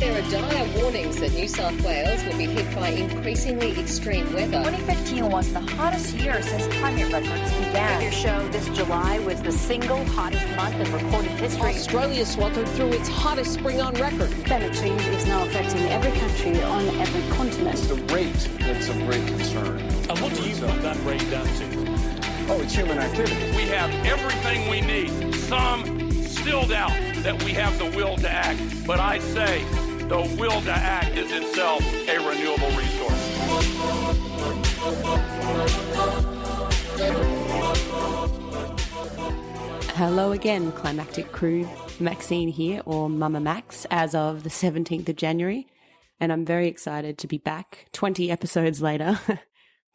There are dire warnings that New South Wales will be hit by increasingly extreme weather. 2015 was the hottest year since climate records began. Figures show this July was the single hottest month in recorded history. Australia sweltered through its hottest spring on record. Climate change is now affecting every country on every continent. It's the rate that's of great concern. And what do you put that rate down to? Oh, it's human activity. We have everything we need. Some still doubt that we have the will to act, but I say the will to act is itself a renewable resource. Hello again, climactic crew. Maxine here, or Mama Max, as of the 17th of January, and I'm very excited to be back 20 episodes later,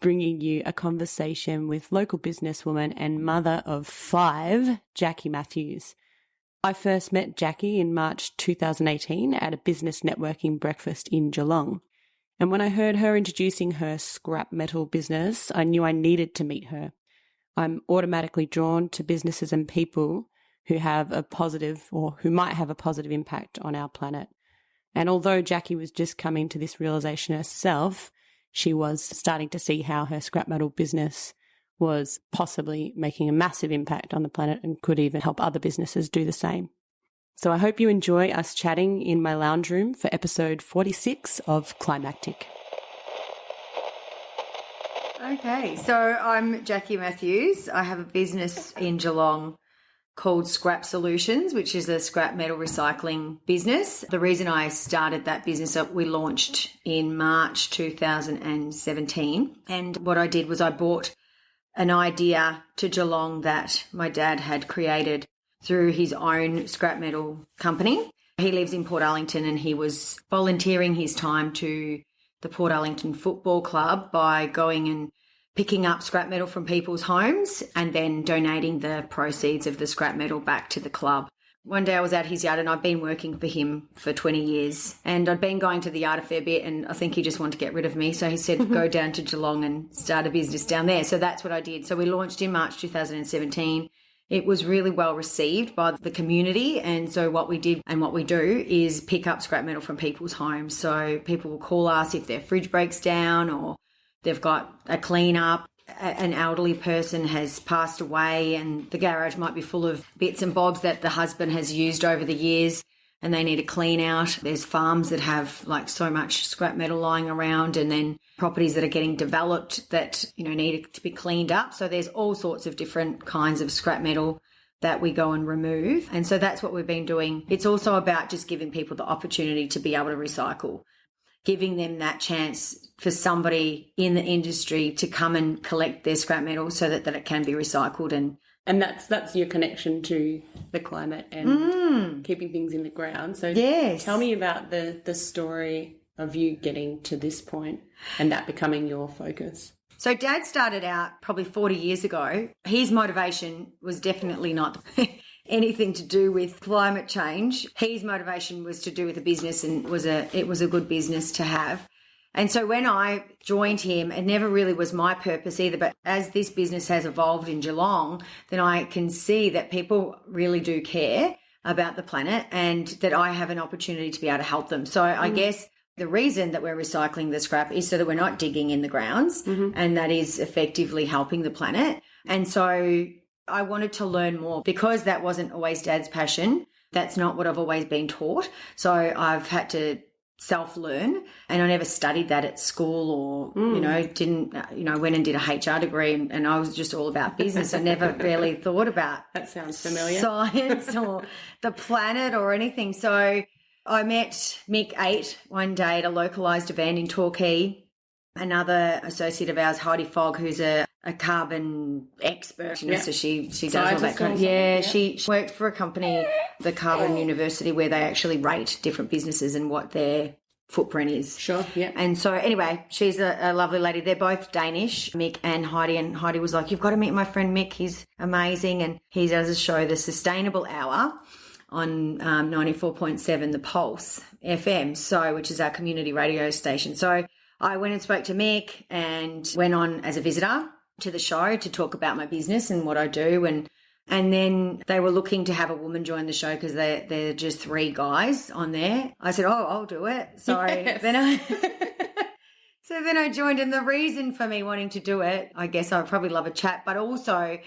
bringing you a conversation with local businesswoman and mother of 5, Jackie Matthews. I first met Jackie in March 2018 at a business networking breakfast in Geelong. And when I heard her introducing her scrap metal business, I knew I needed to meet her. I'm automatically drawn to businesses and people who have a positive or who might have a positive impact on our planet. And although Jackie was just coming to this realization herself, she was starting to see how her scrap metal business was possibly making a massive impact on the planet and could even help other businesses do the same. So I hope you enjoy us chatting in my lounge room for episode 46 of Climactic. Okay, so I'm Jackie Matthews. I have a business in Geelong called Scrap Solutions, which is a scrap metal recycling business. The reason I started that business, we launched in March 2017. And what I did was I bought an idea to Geelong that my dad had created through his own scrap metal company. He lives in Port Arlington and he was volunteering his time to the Port Arlington Football Club by going and picking up scrap metal from people's homes and then donating the proceeds of the scrap metal back to the club. One day I was at his yard and I've been working for him for 20 years and I'd been going to the yard a fair bit and I think he just wanted to get rid of me. So he said, go down to Geelong and start a business down there. So that's what I did. So we launched in March 2017. It was really well received by the community. And so what we did and what we do is pick up scrap metal from people's homes. So people will call us if their fridge breaks down or they've got a clean up. An elderly person has passed away and the garage might be full of bits and bobs that the husband has used over the years and they need a clean out. There's farms that have like so much scrap metal lying around and then properties that are getting developed that, need to be cleaned up. So there's all sorts of different kinds of scrap metal that we go and remove. And so that's what we've been doing. It's also about just giving people the opportunity to be able to recycle, giving them that chance for somebody in the industry to come and collect their scrap metal so that it can be recycled. And that's your connection to the climate and keeping things in the ground. So yes. Tell me about the story of you getting to this point and that becoming your focus. So Dad started out probably 40 years ago. His motivation was definitely not anything to do with climate change. His motivation was to do with the business and it was a good business to have. And so when I joined him, it never really was my purpose either. But as this business has evolved in Geelong, then I can see that people really do care about the planet and that I have an opportunity to be able to help them. So I guess the reason that we're recycling the scrap is so that we're not digging in the grounds and that is effectively helping the planet. And so I wanted to learn more because that wasn't always Dad's passion. That's not what I've always been taught. So I've had to self-learn and I never studied that at school or, went and did a HR degree and I was just all about business. I never really thought about that sounds familiar. Science or the planet or anything. So I met Mick 8 one day at a localised event in Torquay. Another associate of ours, Heidi Fogg, who's a carbon expert, so she does all that kind of she worked for a company, the Carbon University, where they actually rate different businesses and what their footprint is. Sure, yeah. And so anyway, she's a lovely lady. They're both Danish, Mick and Heidi was like, you've got to meet my friend Mick. He's amazing. And he does a show, The Sustainable Hour, on 94.7 The Pulse FM, which is our community radio station. So I went and spoke to Mick and went on as a visitor to the show to talk about my business and what I do. And And then they were looking to have a woman join the show because they're just 3 guys on there. I said, oh, I'll do it. So then I joined. And the reason for me wanting to do it, I guess I would probably love a chat, but also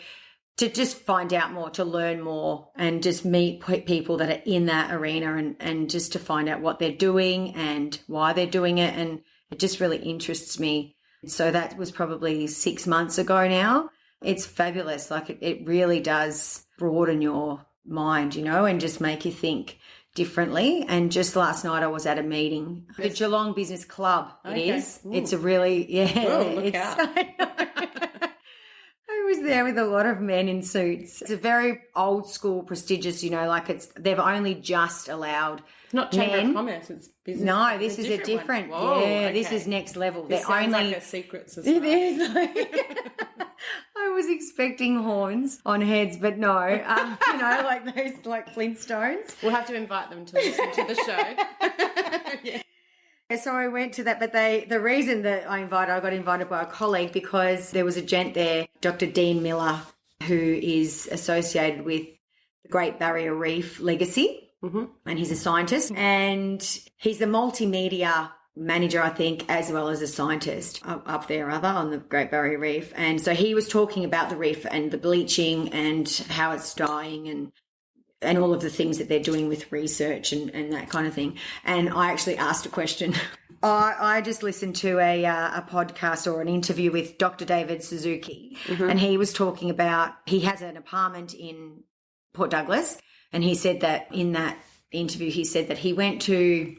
to just find out more, to learn more and just meet people that are in that arena and just to find out what they're doing and why they're doing it. And it just really interests me. So that was probably 6 months ago now. It's fabulous. Like it really does broaden your mind, and just make you think differently. And just last night I was at a meeting, the Geelong Business Club. It is. Ooh. It's a really, Look out. I was there with a lot of men in suits. It's a very old school, prestigious, they've only just allowed It's not Chamber of Commerce, it's business. No, this is a different. Whoa, okay. This is next level. This sounds like a secret society. It is. I was expecting horns on heads, but no. Like those Flintstones. We'll have to invite them to listen to the show. Yeah. So I went to that, but the reason that I got invited by a colleague because there was a gent there, Dr. Dean Miller, who is associated with the Great Barrier Reef Legacy, and he's a scientist, and he's the multimedia manager, I think, as well as a scientist up there, on the Great Barrier Reef. And so he was talking about the reef and the bleaching and how it's dying and all of the things that they're doing with research and that kind of thing. And I actually asked a question. I just listened to a podcast or an interview with Dr. David Suzuki, and he was talking about, he has an apartment in Port Douglas, and he said that in that interview, he said that he went to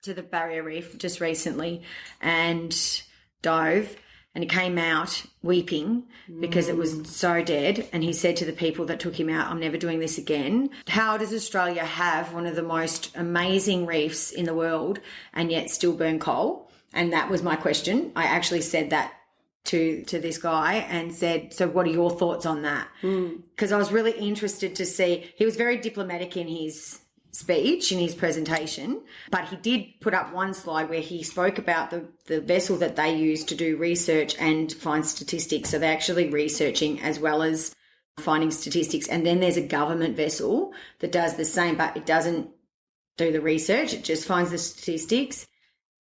the Barrier Reef just recently and dove, and he came out weeping because it was so dead. And he said to the people that took him out, I'm never doing this again. How does Australia have one of the most amazing reefs in the world and yet still burn coal? And that was my question. I actually said that to this guy and said, so what are your thoughts on that? Because I was really interested to see. He was very diplomatic in his speech, in his presentation, but he did put up one slide where he spoke about the vessel that they use to do research and find statistics. So they're actually researching as well as finding statistics. And then there's a government vessel that does the same, but it doesn't do the research. It just finds the statistics.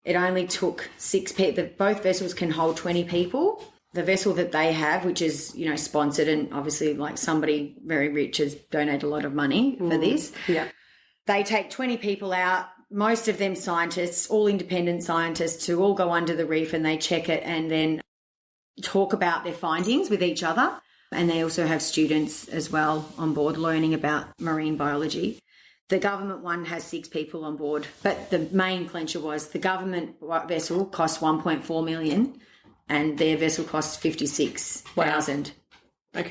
It only took 6 people. Both vessels can hold 20 people. The vessel that they have, which is, sponsored, and obviously like somebody very rich has donated a lot of money for this. Yeah. They take 20 people out, most of them scientists, all independent scientists who all go under the reef and they check it and then talk about their findings with each other. And they also have students as well on board learning about marine biology. The government one has 6 people on board, but the main clincher was the government vessel cost $1.4 million and their vessel costs $56,000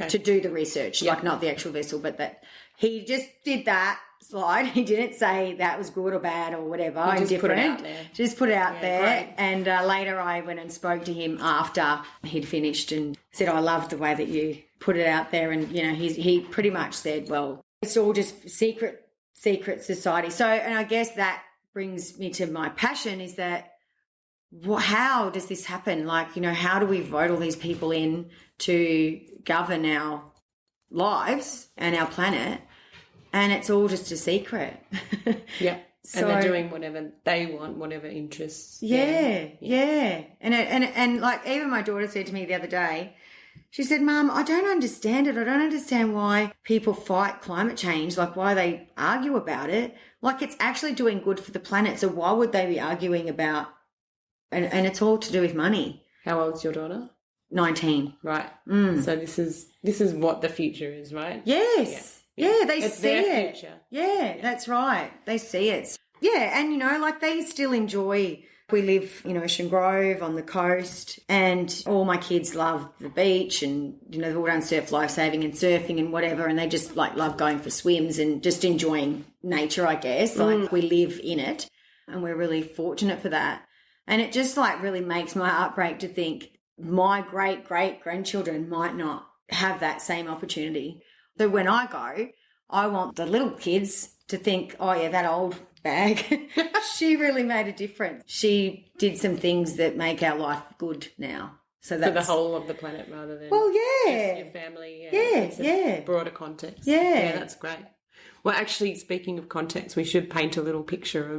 to do the research, like not the actual vessel, but that he just did that slide. He didn't say that was good or bad or whatever. He just put it out there. Just put it out there. Great. And later I went and spoke to him after he'd finished and said, I loved the way that you put it out there. And, he pretty much said, well, it's all just secret society. So, and I guess that brings me to my passion is that how does this happen? Like, how do we vote all these people in to govern our lives and our planet? And it's all just a secret. Yeah. So, and they're doing whatever they want, whatever interests. Yeah. And like even my daughter said to me the other day, she said, Mum, I don't understand it. I don't understand why people fight climate change, like why they argue about it. Like it's actually doing good for the planet. So why would they be arguing about, and it's all to do with money. How old's your daughter? 19. Right. So this is what the future is, right? Yes. Yeah, they it's see their it. Future. Yeah, that's right. They see it. Yeah, and like they still enjoy. We live in Ocean Grove on the coast, and all my kids love the beach, and they've all done surf lifesaving and surfing and whatever, and they just like love going for swims and just enjoying nature, I guess. Like we live in it, and we're really fortunate for that. And it just like really makes my heart break to think my great-great-grandchildren might not have that same opportunity. So when I go, I want the little kids to think, oh, yeah, that old bag, she really made a difference. She did some things that make our life good now. So For that's the whole of the planet rather than Well, yeah. just your family. Yeah, It's a yeah. broader context. Yeah. That's great. Well, actually, speaking of context, we should paint a little picture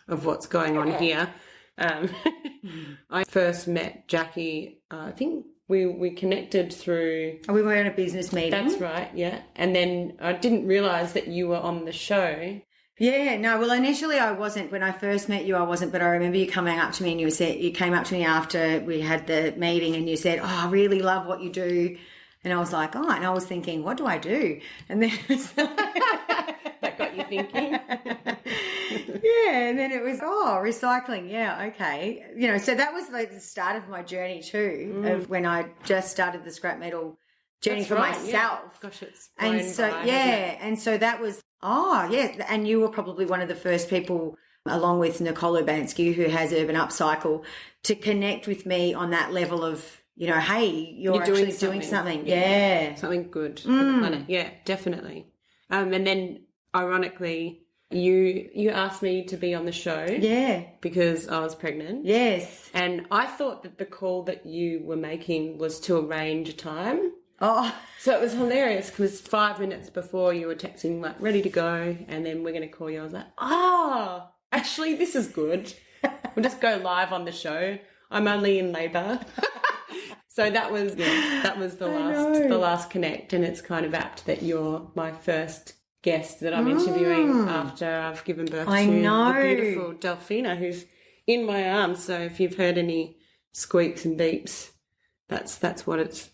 of what's going on here. I first met Jackie, I think we connected through... We were in a business meeting. That's right, yeah. And then I didn't realise that you were on the show. Yeah, no, well, initially I wasn't. When I first met you, I wasn't, but I remember you coming up to me and you came up to me after we had the meeting and you said, oh, I really love what you do. And I was like, oh, and I was thinking, what do I do? And then it was That got you thinking? yeah, and then it was, recycling. Yeah, okay. You know, so that was like the start of my journey too, of when I just started the scrap metal journey That's for right, myself. Yeah. Gosh, it's And flown so, by, hasn't yeah, it? and so that was, and you were probably one of the first people, along with Nicole Urbanski, who has Urban Upcycle, to connect with me on that level of, you know, hey, you're actually doing something. Yeah. Something good for the planet. Yeah, definitely. And then, ironically, you asked me to be on the show. Yeah. Because I was pregnant. Yes. And I thought that the call that you were making was to arrange a time. Oh. So it was hilarious because 5 minutes before you were texting, like, ready to go, and then we're going to call you. I was like, actually, this is good. We'll just go live on the show. I'm only in labour. So that was the last connect, and it's kind of apt that you're my first guest that I'm interviewing after I've given birth to the beautiful Delphina, who's in my arms. So if you've heard any squeaks and beeps, that's what it's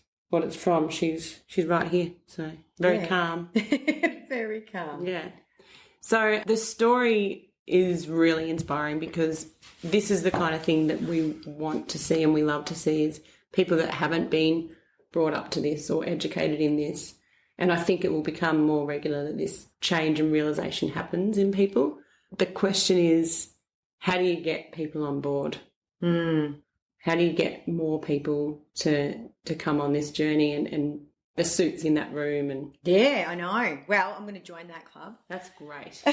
from. She's right here. So very calm. Very calm. Yeah. So the story is really inspiring because this is the kind of thing that we want to see and we love to see is people that haven't been brought up to this or educated in this. And I think it will become more regular that this change and realisation happens in people. The question is, how do you get people on board? How do you get more people to come on this journey and the suits in that room? And yeah, I know. Well, I'm going to join that club. That's great. So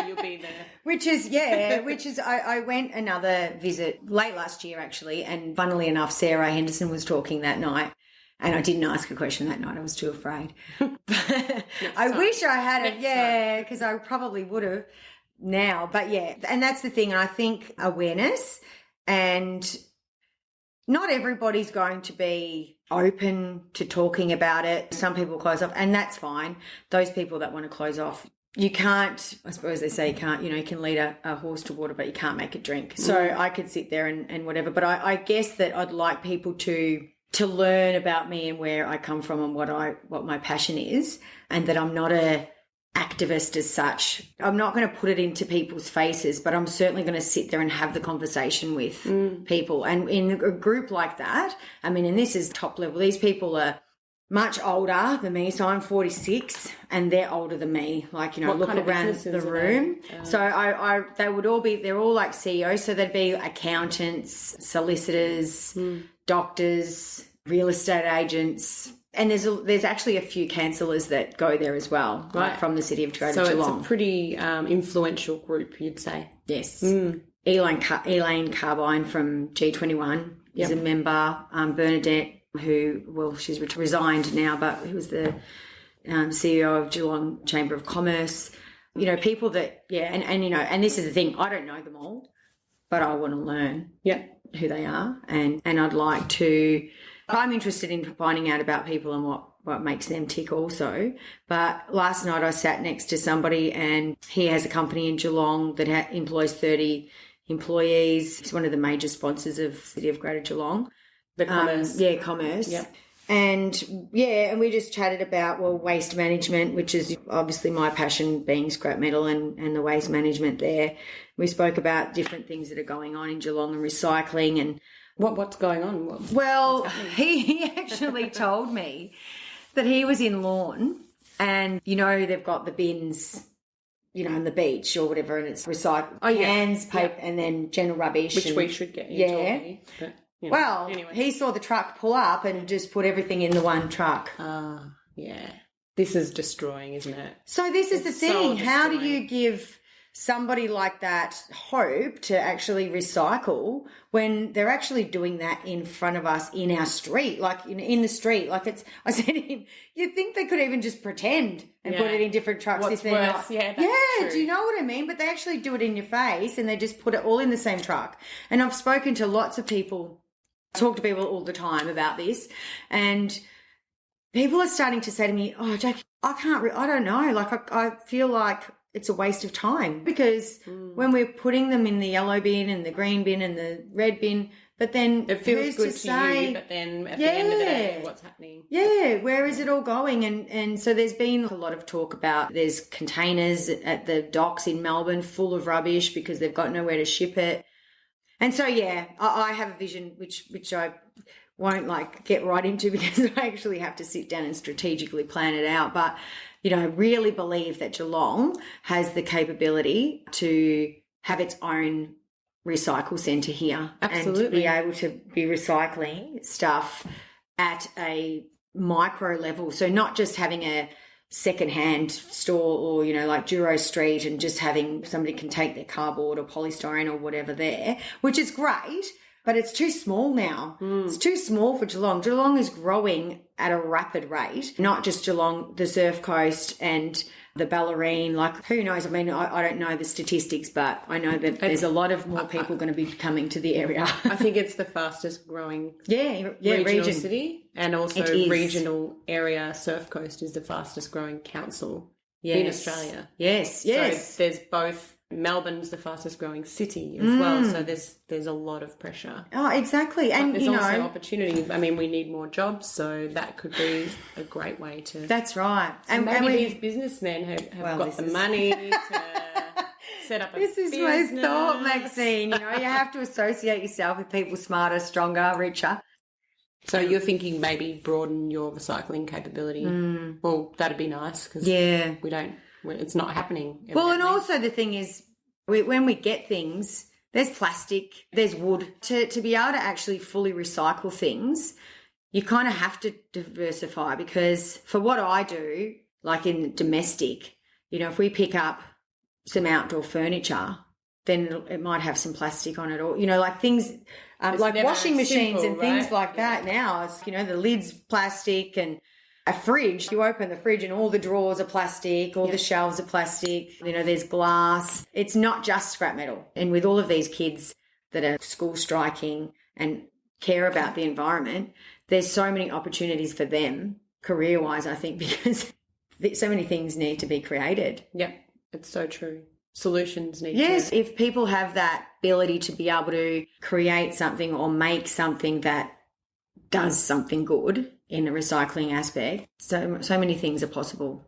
you'll be there. Which is, I went another visit late last year actually, and funnily enough, Sarah Henderson was talking that night. And I didn't ask a question that night. I was too afraid. But I wish I had it, because I probably would have now. But yeah, and that's the thing. And I think awareness, and not everybody's going to be open to talking about it. Some people close off, and that's fine. Those people that want to close off, you can't, I suppose they say you can't, you can lead a horse to water, but you can't make it drink. So I could sit there and whatever. But I guess that I'd like people to learn about me and where I come from and what my passion is, and that I'm not a activist as such. I'm not going to put it into people's faces, but I'm certainly going to sit there and have the conversation with people. And in a group like that, I mean, and this is top level, these people are much older than me. So I'm 46 and they're older than me. Like, look around the room. So they're all like CEOs. So they'd be accountants, solicitors, doctors, real estate agents, and there's actually a few councillors that go there as well, right, from the city of Greater Geelong. So it's a pretty influential group, you'd say. Yes. Elaine Carbine from G21 is a member. Bernadette, she's resigned now, but who was the CEO of Geelong Chamber of Commerce. People that, and this is the thing, I don't know them all, but I want to learn who they are, and I'd like to. I'm interested in finding out about people and what makes them tick also. But last night I sat next to somebody, and he has a company in Geelong that employs 30 employees. He's one of the major sponsors of the City of Greater Geelong. The Commerce. Commerce. Yep. And we just chatted about, waste management, which is obviously my passion, being scrap metal and the waste management there. We spoke about different things that are going on in Geelong and recycling and what's going on. He actually told me that he was in Lawn and, they've got the bins, on the beach or whatever, and it's recycled cans, paper, and then general rubbish. Which we should get. Anyway. He saw the truck pull up and just put everything in the one truck. This is destroying, isn't it? So this is the thing. How do you give somebody like that hope to actually recycle when they're actually doing that in front of us in our street, like in the street? Like I said, you'd think they could even just pretend and put it in different trucks. What's if they're worse? not. Yeah, that's true. Do you know what I mean? But they actually do it in your face and they just put it all in the same truck. And I've spoken to lots of people, talk to people all the time about this, and people are starting to say to me, "Oh, Jackie, I don't know. Like I feel like it's a waste of time because when we're putting them in the yellow bin and the green bin and the red bin, but then it feels good to you, but then at the end of the day, what's happening? Yeah, where is it all going? And so there's been a lot of talk about there's containers at the docks in Melbourne full of rubbish because they've got nowhere to ship it. And so, I have a vision which I won't get right into because I actually have to sit down and strategically plan it out. But, I really believe that Geelong has the capability to have its own recycle centre here. Absolutely. And to be able to be recycling stuff at a micro level. So not just having a secondhand store or, like Duro Street and just having somebody can take their cardboard or polystyrene or whatever there, which is great, but it's too small now. It's too small for Geelong. Geelong is growing at a rapid rate, not just Geelong, the Surf Coast and the Ballerine, who knows? I mean, I don't know the statistics, but I know that there's a lot of more people going to be coming to the area. I think it's the fastest growing regional region. city, and also regional area. Surf Coast is the fastest growing council in Australia. Yes. So there's both. Melbourne's the fastest growing city as well, so there's a lot of pressure. Oh, exactly. And there's also opportunity. I mean, we need more jobs, so that could be a great way to. That's right. So and maybe these businessmen have got the money to set up a business. This is my thought, Maxine. You have to associate yourself with people smarter, stronger, richer. So you're thinking maybe broaden your recycling capability. Well, that'd be nice because we don't. It's not happening. Well, and also the thing is, when we get things, there's plastic, there's wood. To be able to actually fully recycle things, you kind of have to diversify because for what I do, like in domestic, if we pick up some outdoor furniture, then it might have some plastic on it or, things like washing machines and things like that now. It's, the lid's plastic and a fridge, you open the fridge and all the drawers are plastic, all the shelves are plastic, there's glass. It's not just scrap metal. And with all of these kids that are school striking and care about the environment, there's so many opportunities for them career-wise, I think, because so many things need to be created. Yep, it's so true. Solutions need to. If people have that ability to be able to create something or make something that does something good in the recycling aspect, so many things are possible.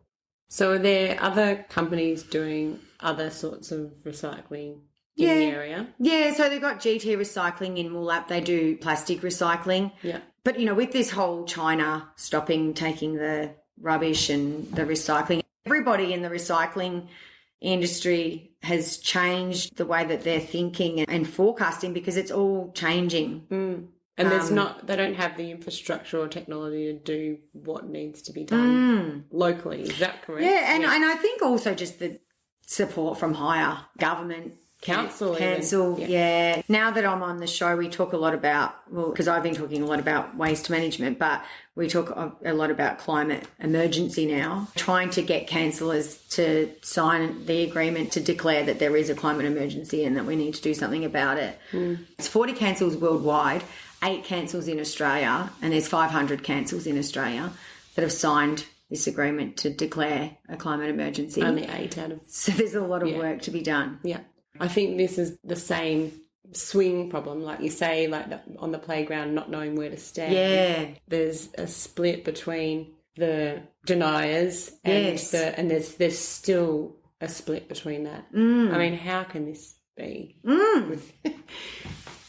So are there other companies doing other sorts of recycling in the area? Yeah, so they've got GT Recycling in Moolap. They do plastic recycling. Yeah. But, with this whole China taking the rubbish and the recycling, everybody in the recycling industry has changed the way that they're thinking and forecasting because it's all changing. And they don't have the infrastructure or technology to do what needs to be done locally. Is that correct? Yeah, and I think also just the support from higher government, council. Yeah. Now that I'm on the show, we talk a lot about, because I've been talking a lot about waste management, but we talk a lot about climate emergency now, trying to get councillors to sign the agreement to declare that there is a climate emergency and that we need to do something about it. It's 40 councils worldwide, 8 councils in Australia, and there's 500 councils in Australia that have signed this agreement to declare a climate emergency. Only 8 out of... So there's a lot of work to be done. Yeah. I think this is the same swing problem, like you say, on the playground, not knowing where to stand. Yeah. There's a split between the deniers and and there's still a split between that. I mean, how can this be? I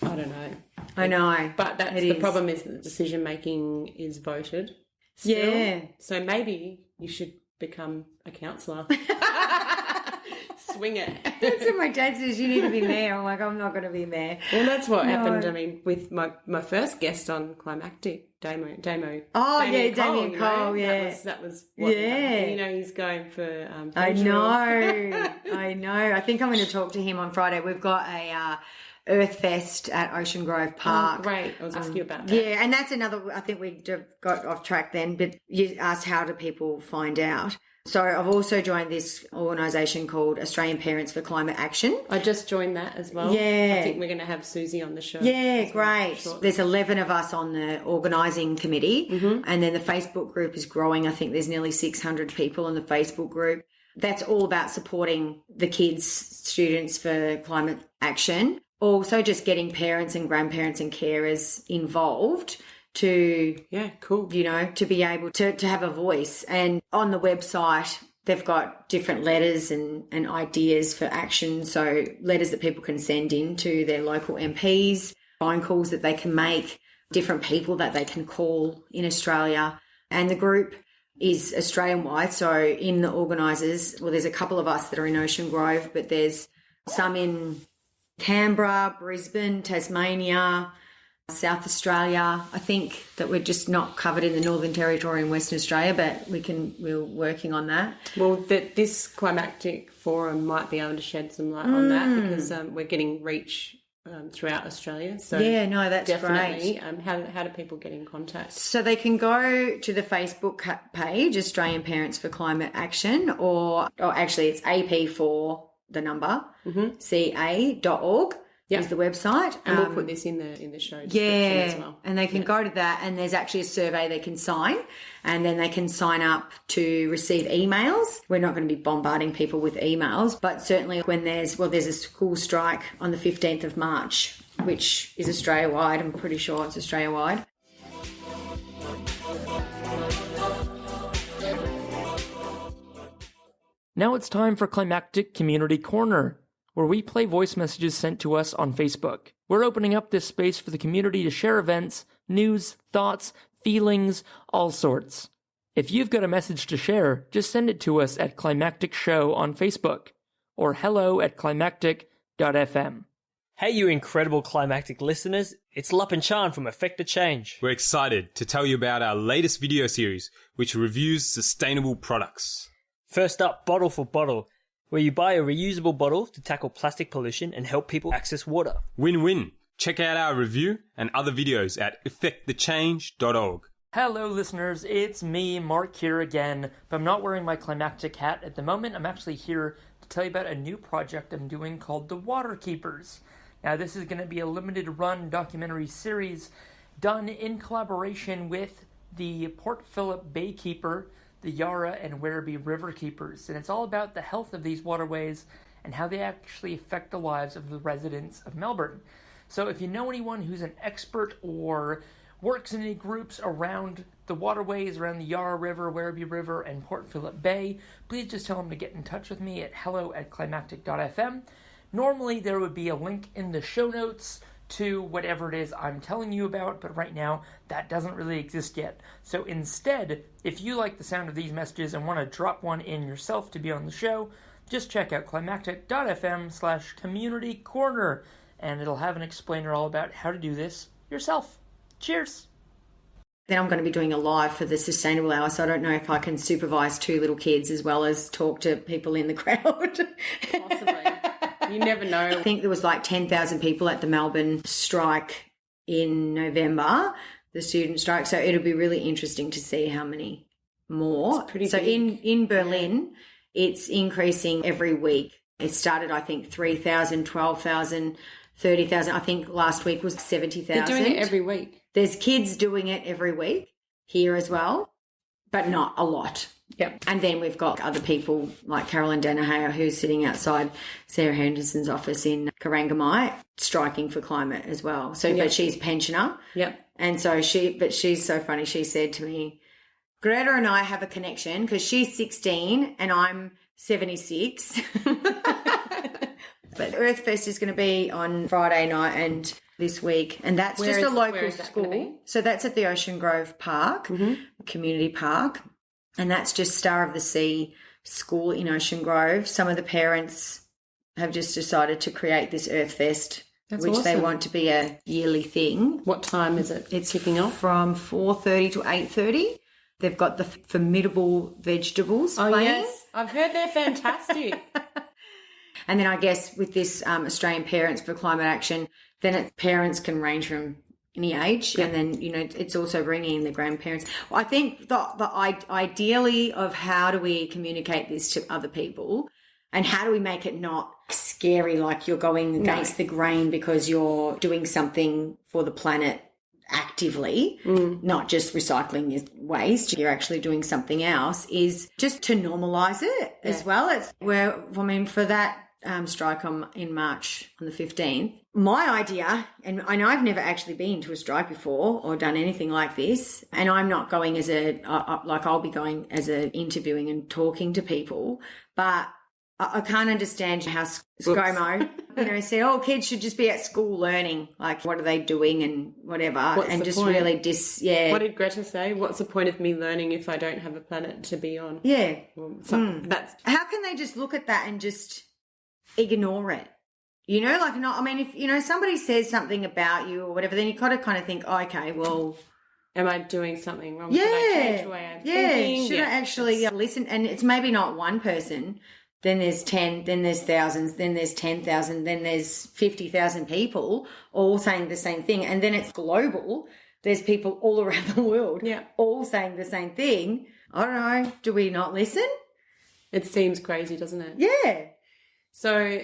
don't know. I know. But that's the problem is that the decision making is voted. Still. Yeah. So maybe you should become a councillor. Swing it. That's what my dad says, you need to be mayor. I'm like, I'm not going to be mayor. Well, that's what happened. I mean, with my first guest on Climactic, Damo. Oh, Damien Damien Cole, yeah. That was what yeah. You know, he's going for I know. I think I'm going to talk to him on Friday. We've got a Earth Fest at Ocean Grove Park. Oh, great. I was asking you about that. Yeah, and that's another, I think we got off track then, but you asked how do people find out. So I've also joined this organisation called Australian Parents for Climate Action. I just joined that as well. Yeah. I think we're going to have Susie on the show. Yeah, great. Shortly. There's 11 of us on the organising committee, and then the Facebook group is growing. I think there's nearly 600 people in the Facebook group. That's all about supporting the kids, students for climate action. Also just getting parents and grandparents and carers involved to, to be able to have a voice. And on the website, they've got different letters and ideas for action. So letters that people can send in to their local MPs, phone calls that they can make, different people that they can call in Australia. And the group is Australian-wide. So in the organisers, well, there's a couple of us that are in Ocean Grove, but there's some in Canberra, Brisbane, Tasmania, South Australia. I think that we're just not covered in the Northern Territory and Western Australia, but we're working on that. Well, this climactic forum might be able to shed some light on that because we're getting reach throughout Australia. So yeah, no, that's definitely. great. How do people get in contact? So they can go to the Facebook page, Australian Parents for Climate Action, or actually it's AP for the number, ca.org. Yep. Is the website. And we'll put this in the show description as well. And they can go to that, and there's actually a survey they can sign, and then they can sign up to receive emails. We're not going to be bombarding people with emails, but certainly when there's a school strike on the 15th of March, which is Australia-wide. I'm pretty sure it's Australia-wide. Now it's time for Climactic Community Corner, where we play voice messages sent to us on Facebook. We're opening up this space for the community to share events, news, thoughts, feelings, all sorts. If you've got a message to share, just send it to us at Climactic Show on Facebook or hello@climactic.fm. Hey, you incredible Climactic listeners. It's Lup and Chan from Effect a Change. We're excited to tell you about our latest video series, which reviews sustainable products. First up, Bottle for Bottle, where you buy a reusable bottle to tackle plastic pollution and help people access water. Win-win. Check out our review and other videos at effecttthechange.org. Hello listeners, it's me, Mark here again, but I'm not wearing my climactic hat at the moment. I'm actually here to tell you about a new project I'm doing called The Water Keepers. Now this is going to be a limited run documentary series done in collaboration with the Port Phillip Baykeeper, the Yarra and Werribee River Keepers, and it's all about the health of these waterways and how they actually affect the lives of the residents of Melbourne. So if you know anyone who's an expert or works in any groups around the waterways, around the Yarra River, Werribee River, and Port Phillip Bay, please just tell them to get in touch with me at hello@climactic.fm. Normally there would be a link in the show notes to whatever it is I'm telling you about, but right now that doesn't really exist yet. So instead, if you like the sound of these messages and want to drop one in yourself to be on the show, just check out climactic.fm/community corner, and it'll have an explainer all about how to do this yourself. Cheers! Then I'm going to be doing a live for the Sustainable Hour, so I don't know if I can supervise 2 little kids as well as talk to people in the crowd. Possibly. You never know. I think there was like 10,000 people at the Melbourne strike in November, the student strike. So it'll be really interesting to see how many more. It's pretty so big. in Berlin, it's increasing every week. It started, I think, 3,000, 12,000, 30,000. I think last week was 70,000. They're doing it every week. There's kids doing it every week here as well, but not a lot. Yep. And then we've got other people like Carolyn Danaher, who's sitting outside Sarah Henderson's office in Corangamite, striking for climate as well. So, Yep. But she's pensioner. Yep. And so she's so funny. She said to me, Greta and I have a connection because she's 16 and I'm 76. But Earth Fest is going to be on Friday night and this week, and that's just a local school. So that's at the Ocean Grove Park, community park, and that's just Star of the Sea School in Ocean Grove. Some of the parents have just decided to create this Earth Fest, That's which they awesome. want to be a yearly thing. What time is it? It's kicking off from 4:30 to 8:30. They've got the formidable vegetables Oh playing. yes, I've heard they're fantastic. And then I guess with this Australian Parents for Climate Action, then parents can range from any age, and then it's also bringing in the grandparents. Well, I think ideally of how do we communicate this to other people, and how do we make it not scary, like you're going against the grain because you're doing something for the planet actively, not just recycling your waste, you're actually doing something else, is just to normalise it as well. It's where, I mean, for that strike in March on the 15th, my idea, and I know I've never actually been to a strike before or done anything like this, and I'm not going as I'll be going as interviewing and talking to people, but I can't understand how ScoMo, said, oh, kids should just be at school learning. Like, what are they doing and whatever. What's and the just point? really What did Greta say? What's the point of me learning if I don't have a planet to be on? Yeah. That's How can they just look at that and just ignore it? If, somebody says something about you or whatever, then you got to kind of think, oh, okay, well, am I doing something wrong? Should I change the way I'm thinking? Should I actually listen? And it's maybe not one person. Then there's 10, then there's thousands, then there's 10,000, then there's 50,000 people all saying the same thing. And then it's global. There's people all around the world all saying the same thing. I don't know. Do we not listen? It seems crazy, doesn't it? Yeah. So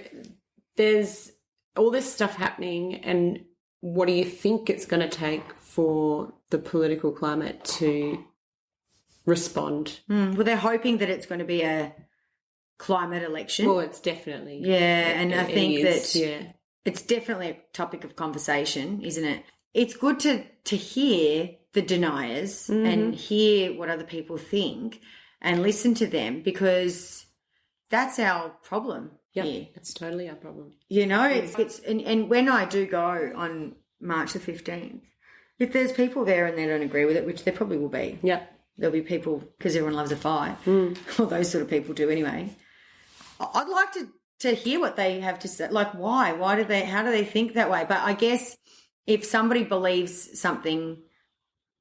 there's all this stuff happening, and what do you think it's going to take for the political climate to respond? Well, they're hoping that it's going to be a climate election. Well, it's definitely. Yeah, and I think is, that it's definitely a topic of conversation, isn't it? It's good to hear the deniers and hear what other people think and listen to them, because that's our problem here. It's totally our problem. It's and when I do go on March the 15th, if there's people there and they don't agree with it, which there probably will be. Yeah. There'll be people, because everyone loves a fight. Well, those sort of people do anyway. I'd like to hear what they have to say. Like, why? How do they think that way? But I guess if somebody believes something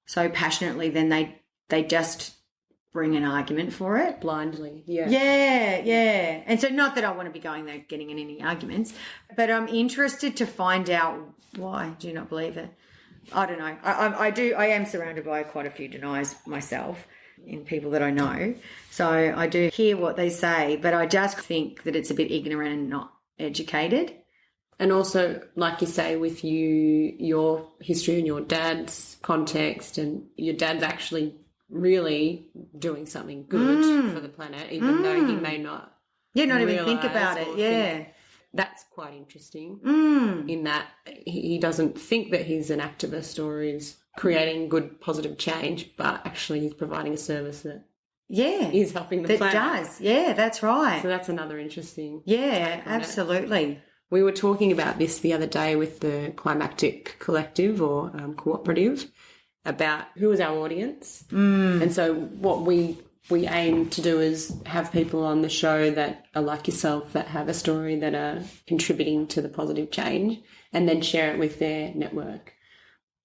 so passionately, then they just bring an argument for it. Blindly, yeah. Yeah. And so not that I want to be going there getting in any arguments, but I'm interested to find out why do you not believe it? I don't know. I am surrounded by quite a few deniers myself in people that I know. So I do hear what they say, but I just think that it's a bit ignorant and not educated. And also, like you say, with your history and your dad's context, and your dad's actually really doing something good for the planet, even though he may not not even think about it. That's quite interesting in that he doesn't think that he's an activist or is creating good positive change, but actually he's providing a service that is helping the planet. That does. Yeah, that's right. So that's another interesting take on absolutely. We were talking about this the other day with the Climactic Collective or cooperative about who is our audience. And so what we aim to do is have people on the show that are like yourself, that have a story that are contributing to the positive change, and then share it with their network.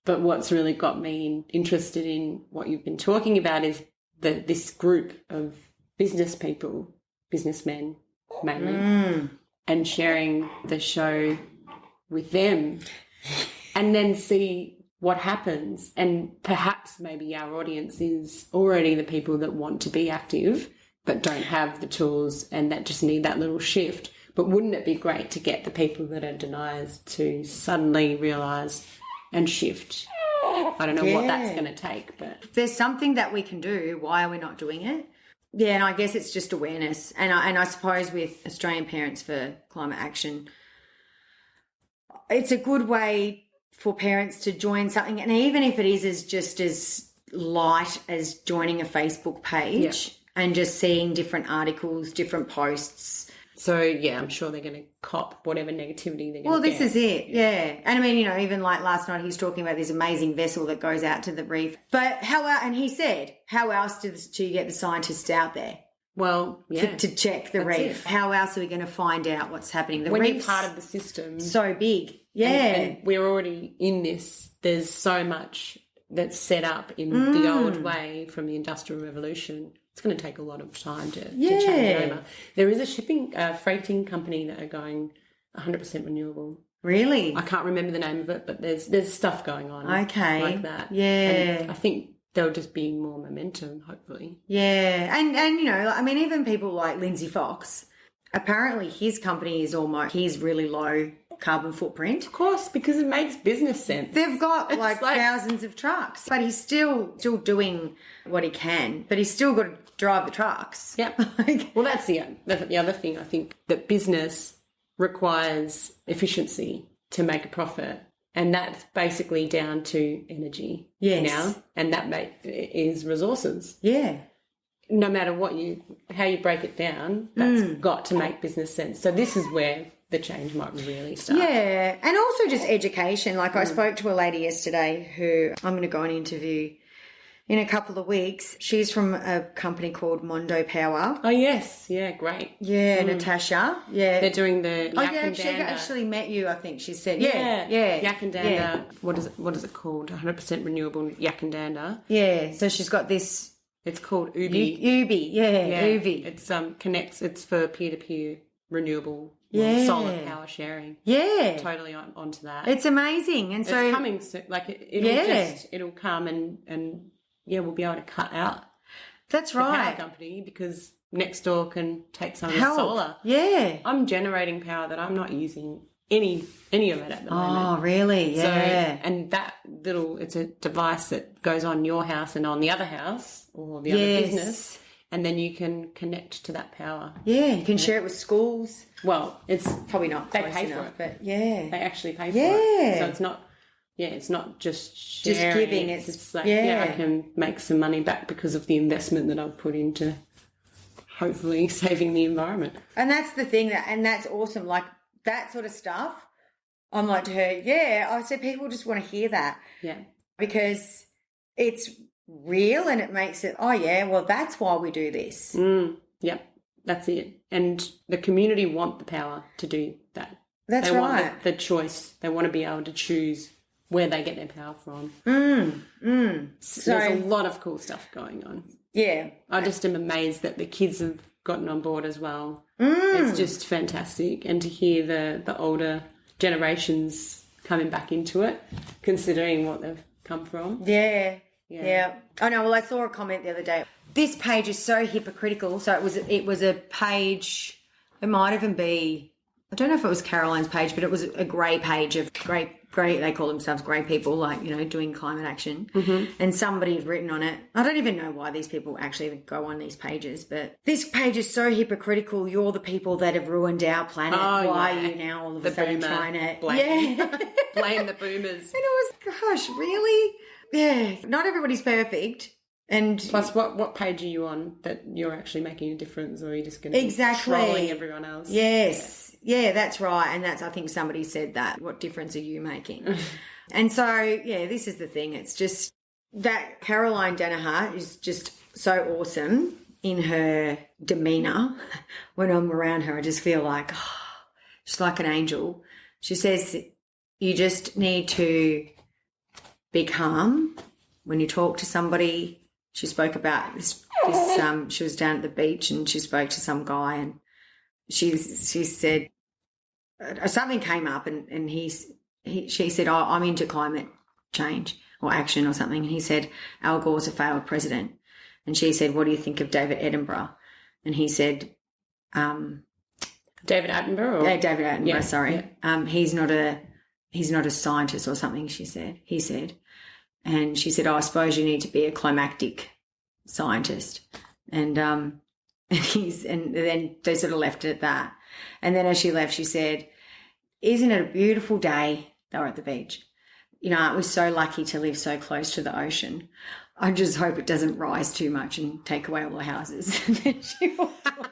But what's really got me interested in what you've been talking about is this group of business people, businessmen mainly, and sharing the show with them, and then see what happens. And perhaps maybe our audience is already the people that want to be active but don't have the tools and that just need that little shift. But wouldn't it be great to get the people that are deniers to suddenly realise and shift? I don't know what that's going to take, but if there's something that we can do, why are we not doing it? Yeah, and I guess it's just awareness. And I suppose with Australian Parents for Climate Action, it's a good way for parents to join something, and even if it is as light as joining a Facebook page and just seeing different articles, different posts. So, I'm sure they're going to cop whatever negativity they're going to get. Well, this is it, yeah. And I mean, even like last night he's talking about this amazing vessel that goes out to the reef. But and he said, how else do you get the scientists out there? Well, yeah. to check the That's reef. it. How else are we going to find out what's happening? The When you're reef's part of the system. so big. Yeah. And we're already in this. There's so much that's set up in the old way from the Industrial Revolution. It's going to take a lot of time to change over. There is a freighting company that are going 100% renewable. Really? I can't remember the name of it, but there's stuff going on like that. Yeah. And I think there'll just be more momentum, hopefully. Yeah. And you know, I mean, even people like Lindsay Fox, apparently his company is he's really low carbon footprint. Of course, because it makes business sense. They've got like thousands of trucks, but he's still doing what he can, but he's still got to drive the trucks. Yep. Well, that's the other thing. I think that business requires efficiency to make a profit. And that's basically down to energy now. And that is resources. Yeah. No matter how you break it down, that's got to make business sense. So this is where the change might really start. Yeah. And also just education. Like I spoke to a lady yesterday who I'm going to go and interview in a couple of weeks. She's from a company called Mondo Power. Oh, yes. Yeah, great. Yeah, Natasha. Yeah. They're doing the Yak and and She Dander. actually met you, I think she said. Yeah. Yak and Dander. Yeah. What is it called? 100% renewable Yak and Dander. Yeah. So she's got this. It's called Ubi. Ubi. Yeah. Ubi. It's connects. It's for peer-to-peer renewable solar power sharing. Yeah. Totally onto that. It's amazing. And so it's coming soon. Like it'll come and we'll be able to cut out that's the right power company because next door can take some of the solar. Yeah. I'm generating power that I'm not using any of it at the moment. Oh, really? Yeah. So, and that it's a device that goes on your house and on the other house or the other business, and then you can connect to that power. Yeah, you can share it with schools. Well, it's probably not they close pay enough, for it, but yeah, they actually pay for it. So it's not. Yeah, it's not just sharing. Just giving. It's like, I can make some money back because of the investment that I've put into hopefully saving the environment. And that's the thing, and that's awesome. Like that sort of stuff, I'm like to her, I said people just want to hear that. Yeah. Because it's real and it makes it, that's why we do this. Yep, that's it. And the community want the power to do that. That's they right. want the choice. They want to be able to choose where they get their power from. So there's a lot of cool stuff going on. Yeah. I just am amazed that the kids have gotten on board as well. It's just fantastic. And to hear the older generations coming back into it, considering what they've come from. Yeah. I know. Well, I saw a comment the other day. This page is so hypocritical. So it was a page, it might even be, I don't know if it was Caroline's page, but it was a grey page of grey, they call themselves grey people, like, you know, doing climate action. And somebody had written on it, I don't even know why these people actually go on these pages, but this page is so hypocritical. You're the people that have ruined our planet. Why are you now all of a sudden trying to blame the boomers? And it was, gosh, really? Yeah. Not everybody's perfect. And plus, what page are you on that you're actually making a difference, or are you just going to be trolling everyone else? Yes. Yeah, that's right. And I think somebody said that. What difference are you making? And so, this is the thing. It's just that Caroline Danaher is just so awesome in her demeanour. When I'm around her, I just feel like, she's like an angel. She says, you just need to be calm when you talk to somebody. She spoke about this she was down at the beach and she spoke to some guy and she said, something came up and she said, I'm into climate change or action or something. And he said, Al Gore's a failed president. And she said, what do you think of David Attenborough? And he said, David Attenborough? Yeah, David Attenborough, sorry. Yeah. He's not a scientist or something, he said. And she said, I suppose you need to be a climactic scientist. And then they sort of left it at that. And then as she left, she said, isn't it a beautiful day? They were at the beach. You know, aren't we so lucky to live so close to the ocean? I just hope it doesn't rise too much and take away all the houses. And then she walked away.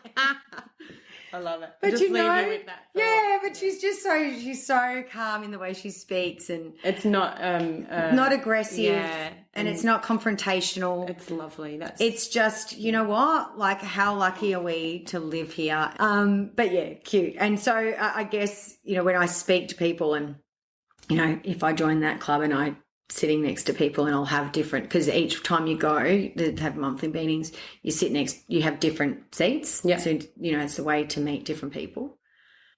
I love it. But just you leave know, you with that thought. yeah, but she's so calm in the way she speaks, and It's not not aggressive, yeah, and it's not confrontational. It's lovely. It's just, you know what? Like, how lucky are we to live here? But yeah, cute. And so I guess, you know, when I speak to people and, you know, if I join that club and I sitting next to people and I'll have different, because each time you go to have monthly meetings, you have different seats. Yeah. So, you know, it's a way to meet different people.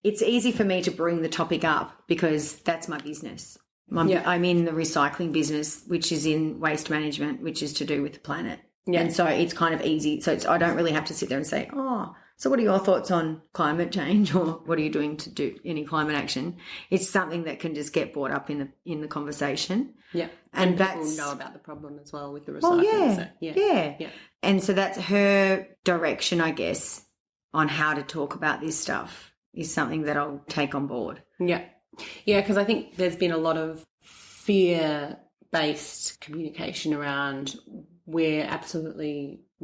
It's easy for me to bring the topic up because that's my business. I'm in the recycling business, which is in waste management, which is to do with the planet. Yeah. And so it's kind of easy. So I don't really have to sit there and say, so what are your thoughts on climate change, or what are you doing to do any climate action? It's something that can just get brought up in the conversation. Yeah. And people know about the problem as well with the recycling. Well, so, yeah. And so that's her direction, I guess, on how to talk about this stuff is something that I'll take on board. Yeah. Yeah, because I think there's been a lot of fear-based communication around we're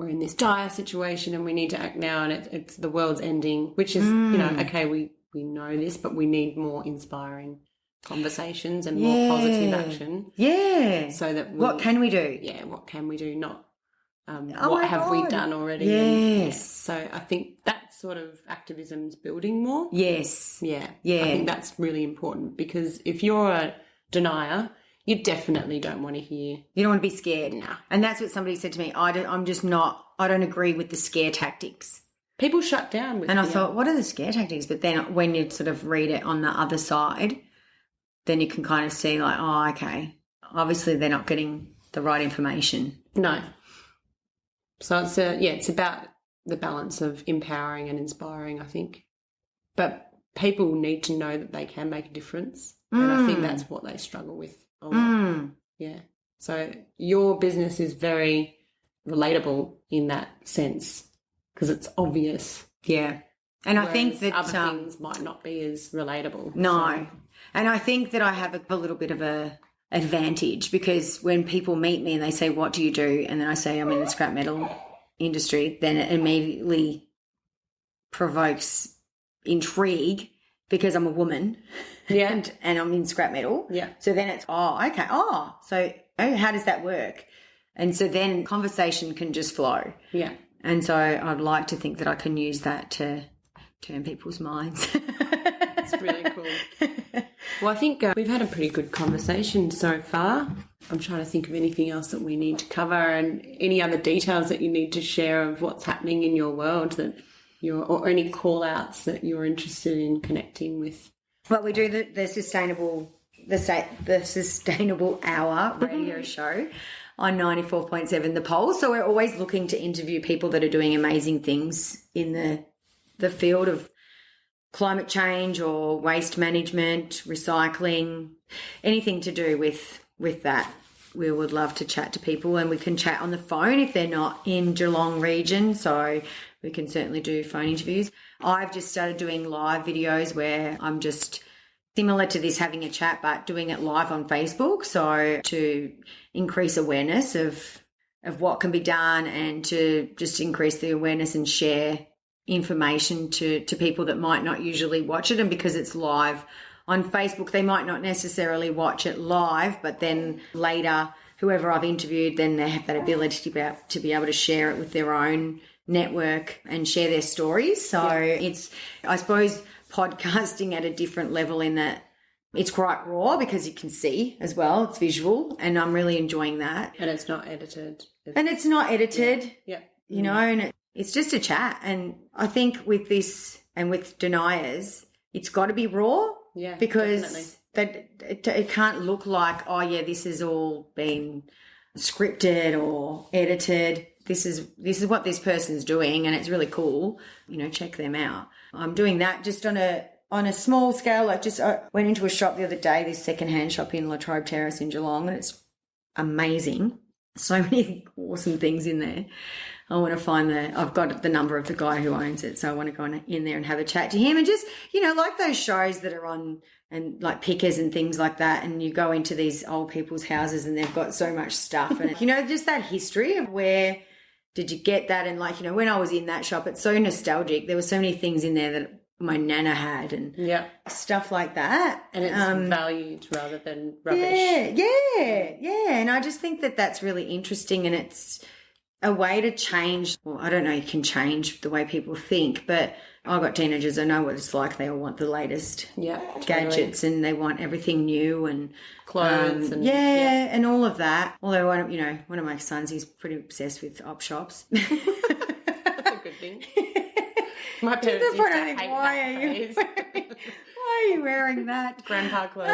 in this dire situation and we need to act now, and it's the world's ending, which is, you know, okay, we know this, but we need more inspiring conversations and more positive action. Yeah. So that what can we do? Yeah, what can we do? Not what have we done already? Yes. So I think that sort of activism's building more. Yes. Yeah. Yeah. I think that's really important, because if you're a denier, you definitely don't want to hear. You don't want to be scared. No. And that's what somebody said to me. I don't agree with the scare tactics. People shut down with And I thought, what are the scare tactics? But then when you sort of read it on the other side, then you can kind of see like, oh, okay, obviously they're not getting the right information. No. So it's about the balance of empowering and inspiring, I think. But people need to know that they can make a difference. And I think that's what they struggle with a lot. Yeah. So your business is very relatable in that sense, because it's obvious. Yeah. And I think that other things might not be as relatable. No. And I think that I have a little bit of a advantage, because when people meet me and they say, what do you do? And then I say, I'm in the scrap metal industry, then it immediately provokes intrigue because I'm a woman. Yeah. and I'm in scrap metal. Yeah. So then it's, okay. So how does that work? And so then conversation can just flow. Yeah. And so I'd like to think that I can use that to turn people's minds. It's really cool. Well, I think we've had a pretty good conversation so far. I'm trying to think of anything else that we need to cover, and any other details that you need to share of what's happening in your world or any call outs that you're interested in connecting with. Well, we do the sustainable hour radio show on 94.7 The Pulse. So we're always looking to interview people that are doing amazing things in the field of climate change or waste management, recycling, anything to do with that. We would love to chat to people, and we can chat on the phone if they're not in Geelong region. So we can certainly do phone interviews. I've just started doing live videos where I'm just similar to this, having a chat, but doing it live on Facebook. So to increase awareness of what can be done, and to just increase the awareness and share information to people that might not usually watch it. And because it's live on Facebook, they might not necessarily watch it live, but then later, whoever I've interviewed, then they have that ability to be able to share it with their own network and share their stories. So it's, I suppose, podcasting at a different level in that it's quite raw because you can see as well, it's visual, and I'm really enjoying that. And it's not edited. Yeah. You know, and it's just a chat. And I think with this and with deniers, it's got to be raw. Yeah, because it can't look like, oh yeah, this has all been scripted or edited. This is what this person's doing, and it's really cool. You know, check them out. I'm doing that just on a small scale. I went into a shop the other day, this secondhand shop in La Trobe Terrace in Geelong, and it's amazing. So many awesome things in there. I want to I've got the number of the guy who owns it, so I want to go in there and have a chat to him, and just, you know, like those shows that are on, and like Pickers and things like that, and you go into these old people's houses and they've got so much stuff, and you know, just that history of where did you get that? And like, when I was in that shop, it's so nostalgic. There were so many things in there that my nana had and stuff like that. And it's valued rather than rubbish. Yeah. And I just think that that's really interesting, and it's a way to change. Well, I don't know, you can change the way people think, but I've got teenagers, I know what it's like. They all want the latest gadgets and they want everything new and clothes and and all of that. Although one of my sons, he's pretty obsessed with op shops. That's a good thing. My parents used to hate that phase. Why are you wearing that? Grandpa clothes,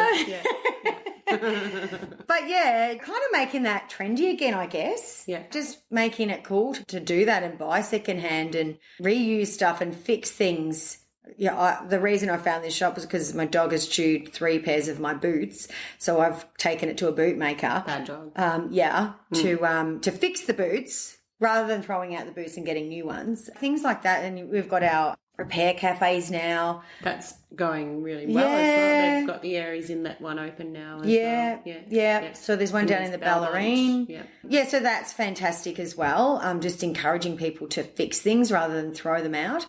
But kind of making that trendy again, I guess. Yeah. Just making it cool to do that and buy secondhand and reuse stuff and fix things. Yeah, the reason I found this shop was because my dog has chewed 3 pairs of my boots, so I've taken it to a boot maker. Bad dog. To fix the boots rather than throwing out the boots and getting new ones. Things like that. And we've got our repair cafes now. That's going really well as well. They've got the areas in that one open now as well. Yeah. So there's one down in the Ballerine. Yeah, so that's fantastic as well. Just encouraging people to fix things rather than throw them out.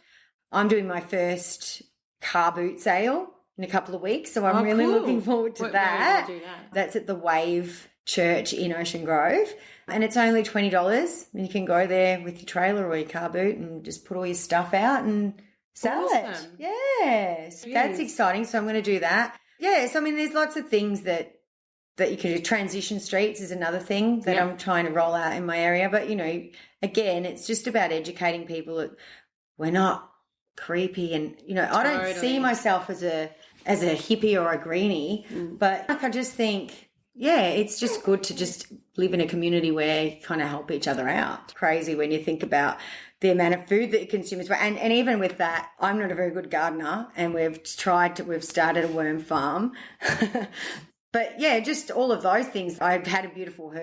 I'm doing my first car boot sale in a couple of weeks, so I'm really looking forward to that. Where do you do that? That's at the Wave Church in Ocean Grove. And it's only $20. And you can go there with your trailer or your car boot and just put all your stuff out and sell it. Yes. That's exciting. So I'm going to do that. Yes. I mean, there's lots of things that you can do. Transition streets is another thing that I'm trying to roll out in my area. But, again, it's just about educating people that we're not creepy. And, I don't see myself as a hippie or a greenie. But I just think, it's just good to just live in a community where you kind of help each other out. Crazy when you think about the amount of food that you consume as well. And even with that, I'm not a very good gardener, and we've started a worm farm. But just all of those things. I've had a beautiful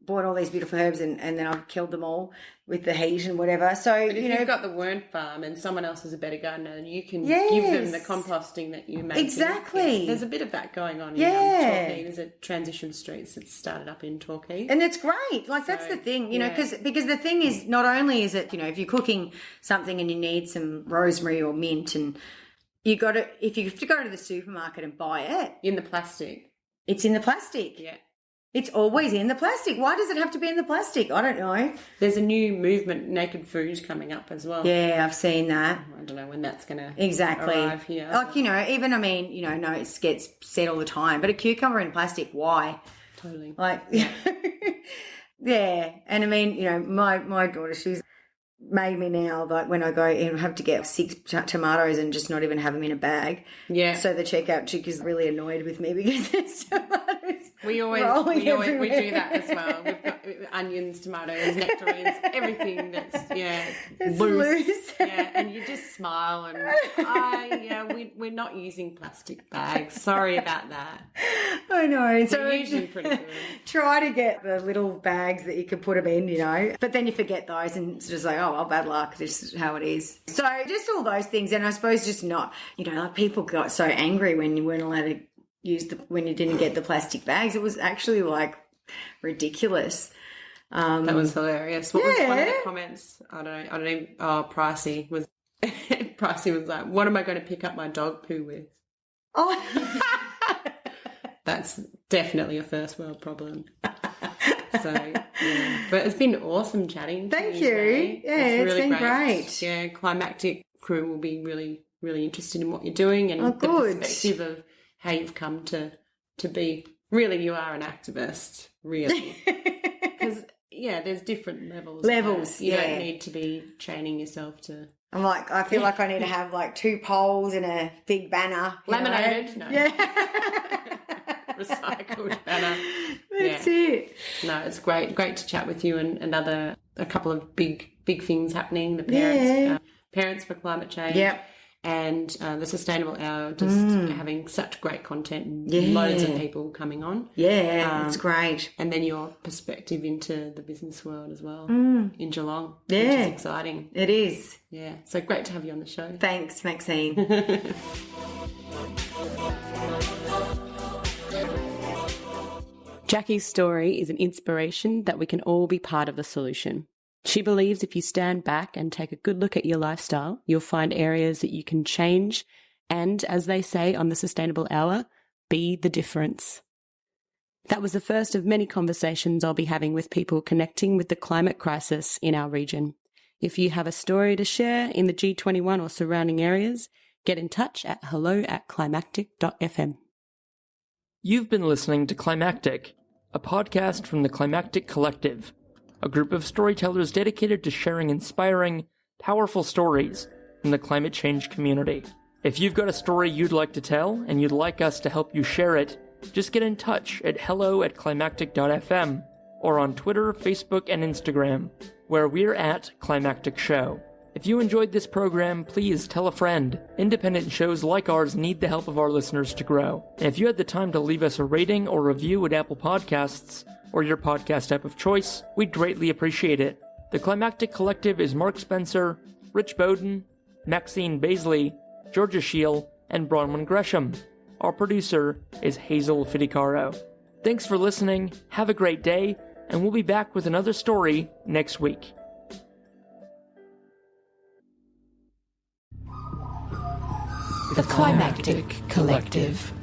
bought all these beautiful herbs and then I've killed them all with the heat and whatever. So, but if you've got the worm farm and someone else is a better gardener, you can give them the composting that you make. Exactly. There's a bit of that going on in Torquay. There's a Transition Streets that's started up in Torquay. And it's great. Like, that's the thing, because the thing is, not only is it, if you're cooking something and you need some rosemary or mint, and if you have to go to the supermarket and buy it. In the plastic. It's in the plastic. Yeah. It's always in the plastic. Why does it have to be in the plastic? I don't know. There's a new movement, naked food, coming up as well. Yeah, I've seen that. I don't know when that's going to arrive here. Like, even, no, it gets said all the time, but a cucumber in plastic, why? Totally. Like, yeah. And I mean, my daughter, she's made me now, like, when I go in, I have to get 6 tomatoes and just not even have them in a bag. Yeah. So the checkout chick is really annoyed with me because there's tomatoes. We do that as well. We've got onions, tomatoes, nectarines, everything that's it's loose. Yeah, and you just smile and we're not using plastic bags. Sorry about that. I know. So usually pretty good. Try to get the little bags that you can put them in, but then you forget those and it's just like, oh well, bad luck. This is how it is. So just all those things, and I suppose just not, like, people got so angry when you weren't allowed to when you didn't get the plastic bags. It was actually like ridiculous. That was hilarious. What was one of the comments? I don't even. Oh, Pricey was like, "What am I going to pick up my dog poo with?" Oh, that's definitely a first world problem. So, but it's been awesome chatting. Thank you. Today. Yeah, it's been great. Yeah, Climactic crew will be really, really interested in what you're doing and the perspective of how you've come to be. Really, you are an activist, really. Because, there's different levels. You don't need to be training yourself to... I feel like I need to have, 2 poles and a big banner. Laminated? No. Yeah. Recycled banner. That's it. No, it's great to chat with you and a couple of big things happening. The Parents for Climate Change. Yep. And the Sustainable Hour, just having such great content and loads of people coming on. Yeah, it's great. And then your perspective into the business world as well in Geelong, which is exciting. It is. Yeah, so great to have you on the show. Thanks, Maxine. Jackie's story is an inspiration that we can all be part of the solution. She believes if you stand back and take a good look at your lifestyle, you'll find areas that you can change and, as they say on the Sustainable Hour, be the difference. That was the first of many conversations I'll be having with people connecting with the climate crisis in our region. If you have a story to share in the G21 or surrounding areas, get in touch at hello@climactic.fm. You've been listening to Climactic, a podcast from the Climactic Collective, a group of storytellers dedicated to sharing inspiring, powerful stories from the climate change community. If you've got a story you'd like to tell and you'd like us to help you share it, just get in touch at hello@climactic.fm or on Twitter, Facebook, and Instagram, where we're at Climactic Show. If you enjoyed this program, please tell a friend. Independent shows like ours need the help of our listeners to grow. And if you had the time to leave us a rating or review at Apple Podcasts or your podcast app of choice, we'd greatly appreciate it. The Climactic Collective is Mark Spencer, Rich Bowden, Maxine Bazeley, Georgia Sheil, and Bronwyn Gresham. Our producer is Hazel Fidecaro. Thanks for listening, have a great day, and we'll be back with another story next week. The Climactic Collective.